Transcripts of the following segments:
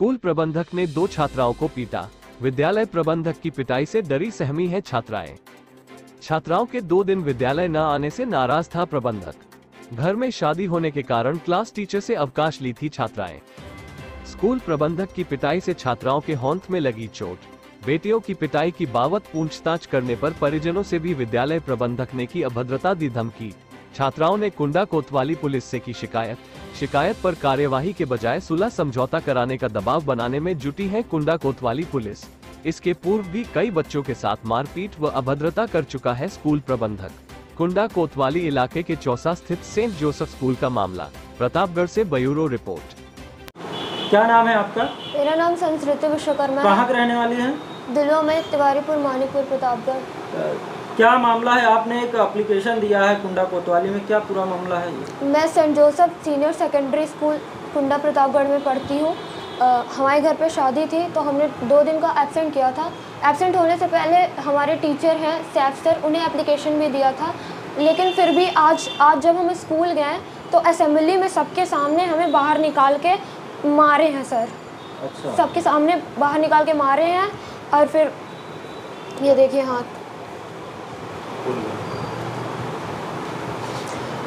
School प्रबंधक ने 2 छात्राओं को पीटा। विद्यालय प्रबंधक की पिटाई से डरी सहमी है छात्राएं। छात्राओं के 2 दिन विद्यालय न आने से नाराज था प्रबंधक। घर में शादी होने के कारण क्लास टीचर से अवकाश ली थी छात्राएं। स्कूल प्रबंधक की पिटाई से छात्राओं के होंठ में लगी चोट। बेटियों की पिटाई की बाबत पूछताछ करने पर परिजनों से भी विद्यालय प्रबंधक ने की अभद्रता दी धमकी। छात्राओं ने कुंडा कोतवाली पुलिस से की शिकायत पर कार्यवाही के बजाय सुलह समझौता कराने का दबाव बनाने में जुटी है कुंडा कोतवाली पुलिस। इसके पूर्व भी कई बच्चों के साथ मारपीट व अभद्रता कर चुका है स्कूल प्रबंधक। कुंडा कोतवाली इलाके के चौसा स्थित सेंट जोसेफ स्कूल का मामला। प्रतापगढ़ से ब्यूरो रिपोर्ट। क्या नाम है आपका? मेरा नाम संस्कृति विश्वकर्मा। कहाँ के रहने वाली हैं? दिलों में तिवारीपुर मानीपुर प्रतापगढ़। क्या मामला है? आपने एक एप्लीकेशन दिया है कुंडा कोतवाली में, क्या पूरा मामला है ये? मैं Saint Joseph senior secondary school Kunda Pratapgarh में पढ़ती हूँ। हमारे घर पे शादी थी तो हमने 2 दिन का एब्सेंट किया था। एब्सेंट होने से पहले हमारे टीचर हैं सैफ सर, उन्हें एप्लीकेशन भी दिया था, लेकिन फिर भी आज जब हम स्कूल गए तो असेंबली में सबके सामने हमें बाहर निकाल के मारे हैं सर। अच्छा। सबके सामने बाहर निकाल के मारे हैं और फिर ये देखिए हाथ।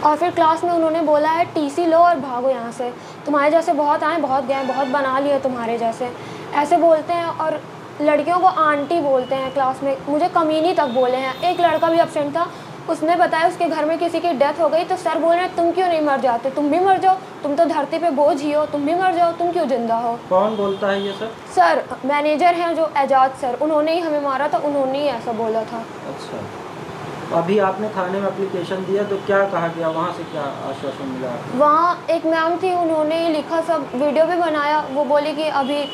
और फिर क्लास में उन्होंने बोला है टीसी लो और भागो यहाँ से, तुम्हारे जैसे बहुत आए बहुत गए, बहुत बना लिए तुम्हारे जैसे, ऐसे बोलते हैं। और लड़कियों को आंटी बोलते हैं क्लास में, मुझे कमीनी तक बोले हैं। एक लड़का भी एब्सेंट था, उसने बताया उसके घर में किसी की डेथ हो गई तो सर बोल रहे हैं तुम क्यों नहीं मर जाते, तुम भी मर जाओ, तुम तो धरती पे बोझ ही हो, तुम भी मर जाओ, तुम क्यों जिंदा हो। कौन बोलता है ये सर? सर मैनेजर हैं जो एजाज सर, उन्होंने ही हमें मारा था, उन्होंने ही ऐसा बोला था। अच्छा, अभी आपने थाने में एप्लीकेशन दिया तो क्या कहा गया, वहाँ से क्या आश्वासन मिला? वहाँ एक मैम थी, उन्होंने लिखा, सब वीडियो भी बनाया, वो बोली कि अभी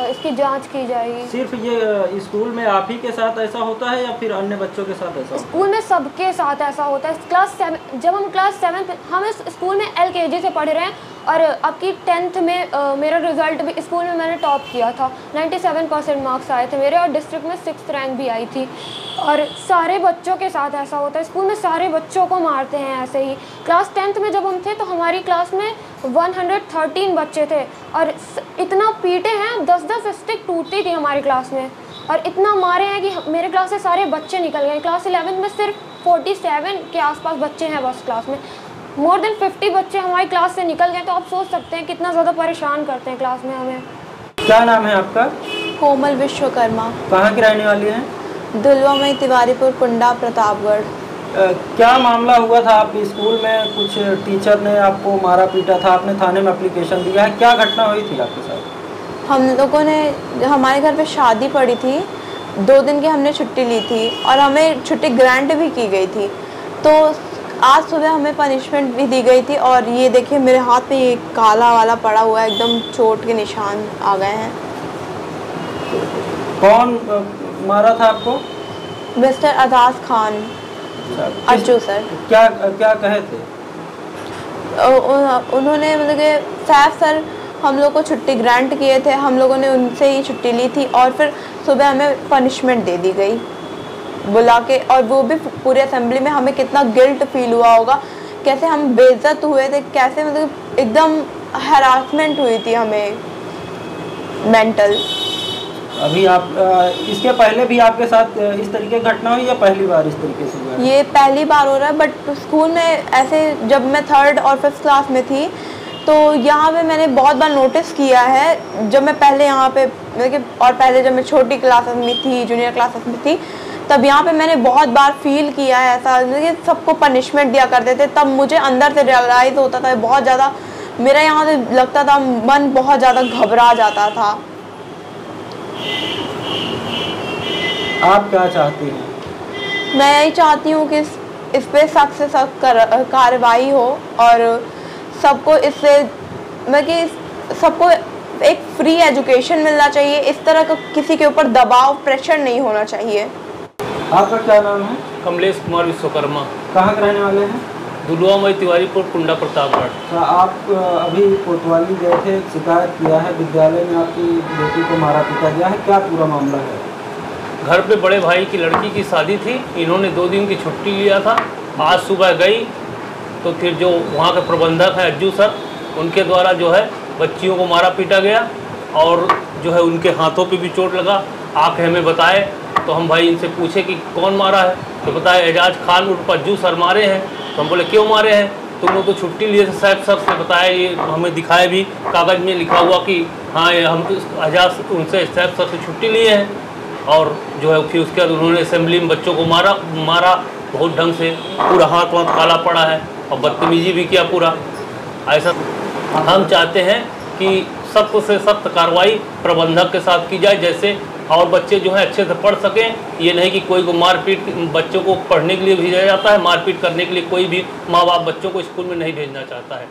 इसकी जांच की जाएगी। सिर्फ ये स्कूल में आप ही के साथ ऐसा होता है या फिर अन्य बच्चों के साथ ऐसा? स्कूल में सबके साथ ऐसा होता है। जब हम क्लास 7 हम इस स्कूल में LKG से पढ़ रहे हैं और अब की 10th में मेरा रिजल्ट भी स्कूल में मैंने टॉप किया था, 97% मार्क्स आए थे मेरे और डिस्ट्रिक्ट में 6th रैंक भी आई थी। और सारे बच्चों के साथ ऐसा होता है, स्कूल में सारे बच्चों को मारते हैं ऐसे ही। क्लास 10th में जब हम थे तो हमारी क्लास में 113 बच्चे थे और इतना पीटे हैं, 10-10 स्टिक टूटती थी हमारी क्लास में और इतना मारे हैं कि मेरे क्लास से सारे बच्चे निकल गए। क्लास 11 में सिर्फ 47 के आसपास बच्चे हैं बस क्लास में, मोर देन 50 बच्चे हमारी क्लास से निकल गए। तो आप सोच सकते हैं कितना ज़्यादा परेशान करते हैं क्लास में हमें। क्या नाम है आपका? कोमल विश्वकर्मा। कहाँ की रहने वाली हैं? दिलवा में तिवारीपुर कुंडा प्रतापगढ़। क्या मामला हुआ था? आप स्कूल में कुछ टीचर ने आपको मारा पीटा था, आपने थाने में एप्लीकेशन दिया है, क्या घटना हुई थी आपके साथ? हम लोगों ने, हमारे घर पे शादी पड़ी थी, 2 दिन की हमने छुट्टी ली थी और हमें छुट्टी ग्रांट भी की गई थी। तो आज सुबह हमें पनिशमेंट भी दी गई थी और ये देखिए मेरे हाथ पे ये काला वाला पड़ा हुआ है, एकदम चोट के निशान आ गए हैं। कौन मारा था आपको? Mister Ajaz Khan Ajju sir. क्या क्या कहे थे? उन्होंने मतलब कि सैफ सर हम लोग को छुट्टी ग्रांट किए थे, हम लोगों ने उनसे ही छुट्टी ली थी और फिर सुबह हमें पनिशमेंट दे दी गई बुला के, और वो भी पूरी असेंबली में। हमें कितना गिल्ट फील हुआ होगा, कैसे हम बेइज्जत हुए थे, कैसे मतलब एकदम हैरासमेंट हुई थी हमें मेंटल। अभी आप इसके पहले भी आपके साथ इस तरीके की घटना हुई या पहली बार इस तरीके से हुआ? ये पहली बार हो रहा है, बट स्कूल में ऐसे जब मैं 3rd और 5th क्लास में थी तो यहाँ पे मैंने बहुत बार नोटिस किया है। जब मैं पहले यहाँ पे और पहले जब मैं छोटी क्लासेस में थी, जूनियर क्लासेस में थी, तब यहाँ पे मैंने बहुत बार फील किया है ऐसा कि सबको पनिशमेंट दिया करते थे। तब मुझे अंदर से रियलाइज़ होता था बहुत ज़्यादा, मेरा यहाँ से लगता था मन बहुत ज़्यादा घबरा जाता था। आप क्या चाहती हैं? मैं यही चाहती हूँ कि इस पे सख्त से सख्त कार्रवाई हो और सबको इससे मतलब कि सबको एक फ्री एजुकेशन मिलना चाहिए। इस तरह का किसी के ऊपर दबाव, प्रेशर नहीं होना चाहिए। आपका क्या नाम है? कमलेश कुमार विश्वकर्मा। कहाँ के रहने वाले हैं? दुलवा में तिवारीपुर कुंडा प्रतापगढ़। आप अभी कोतवाली गए थे, शिकायत किया है, विद्यालय में आपकी बेटी को मारा पीटा गया है, क्या पूरा मामला है? घर पे बड़े भाई की लड़की की शादी थी, इन्होंने 2 दिन की छुट्टी लिया था। आज सुबह गई तो फिर जो वहाँ के प्रबंधक हैं अज्जू सर, उनके द्वारा जो है बच्चियों को मारा पीटा गया और जो है उनके हाथों पे भी चोट लगा। आके हमें बताए तो हम भाई इनसे पूछे कि कौन मारा है, तो बताया एजाज खान उर्फ पज्जू सर मारे हैं। तो हम बोले क्यों मारे हैं, तुम लोग तो छुट्टी लिए थे साहब सर से बताया, ये हमें दिखाया भी कागज़ में लिखा हुआ कि हाँ ये हम एजाज उनसे साहब सर से छुट्टी लिए हैं। और जो है फिर उसके बाद उन्होंने असेंबली में बच्चों को मारा बहुत ढंग से, पूरा हाथ वाथ काला पड़ा है और बदतमीजी भी किया पूरा। ऐसा हम चाहते हैं कि सख्त से सख्त कार्रवाई प्रबंधक के साथ की जाए, जैसे और बच्चे जो है अच्छे से पढ़ सकें। ये नहीं कि कोई को मारपीट, बच्चों को पढ़ने के लिए भेजा जाता है, मारपीट करने के लिए कोई भी माँ बाप बच्चों को स्कूल में नहीं भेजना चाहता है।